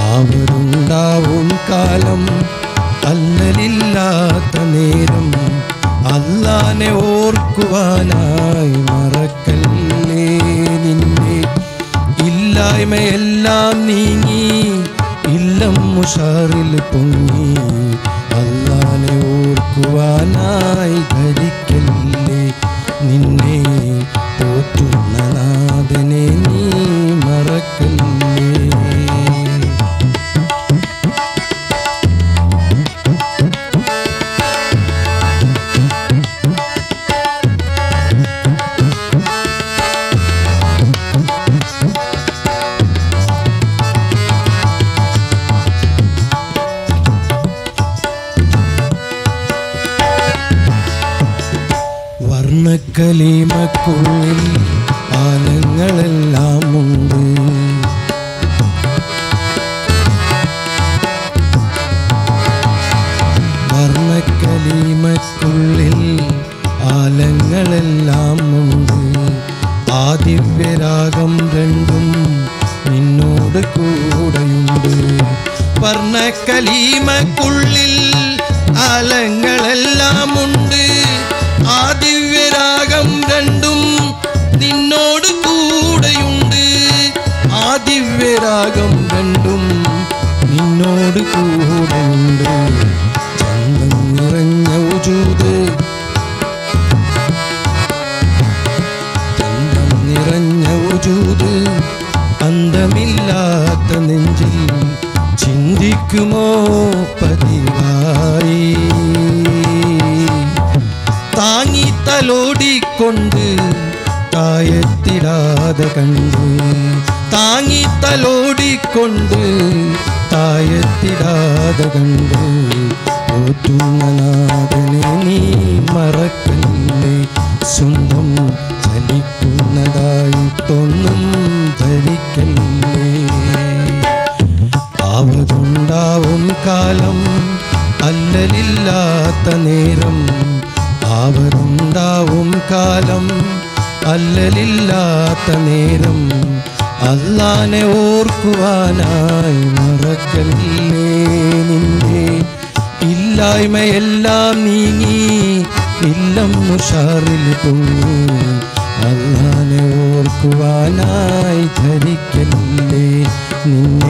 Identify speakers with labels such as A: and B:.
A: അവരുണ്ടാവും കാലം അല്ലലില്ലാത്ത നേരം അല്ലാനെ ഓർക്കുവാനായി മറക്കല്ലേ നിന്നെ ഇല്ലായ്മയെല്ലാം നീങ്ങി ഇല്ലം മുഷാറിൽ പൊങ്ങി അല്ലാനെ ഓർക്കുവാനായി ധരിക്കല്ലേ നിന്നെ പോറ്റുന്ന നാഥനെ നീ മറക്കല്ലേ. വർണ്ണക്കലീമക്കുള്ളിൽ ആലങ്ങളെല്ലാം ഉണ്ട്. വർണ്ണക്കലീമക്കുള്ളിൽ ആലങ്ങളെല്ലാം ഉണ്ട്. ആ ദിവ്യരാഗം രണ്ടും നിന്നോട് കൂടെയുണ്ട്. വർണ്ണക്കലീമക്കുള്ളിൽ ആലങ്ങളെല്ലാം ഉണ്ട്. ആ ദിവ്യരാഗം രണ്ടും നിന്നോട് കൂടെയുണ്ട്. ആ ദിവ്യരാഗം രണ്ടും നിന്നോട് കൂടെയുണ്ട്. ചന്തം നിറഞ്ഞ വജൂദ്, ചന്തം നിറഞ്ഞ വജൂദ് അന്തമില്ലാത്ത നെഞ്ചിൽ ചിന്തിക്കുമോ പതിവായി. താങ്ങി തലോടിക്കൊണ്ട് തായത്തിടാതെ കണ്ടു. താങ്ങി തലോടിക്കൊണ്ട് തായത്തിടാതെ കണ്ടു. പോറ്റുന്ന നാഥനെ നീ മറക്കല്ലേ. സ്വന്തം ചലിക്കുന്നതായിട്ടൊന്നും ധരിക്കല്ലേ. ആവതുണ്ടാവും കാലം അല്ലലില്ലാത്ത നേരം. ആവതുണ്ടാവും കാലം അല്ലലില്ലാത്ത നേരം അല്ലാനെ ഓർക്കുവാനായി മറക്കല്ലേ നിന്റെ ഇല്ലായ്മയെല്ലാം നീങ്ങി ഇല്ലം മുഷാറിൽ പൊങ്ങി അല്ലാനെ ഓർക്കുവാനായി ധരിക്കല്ലേ നിന്നെ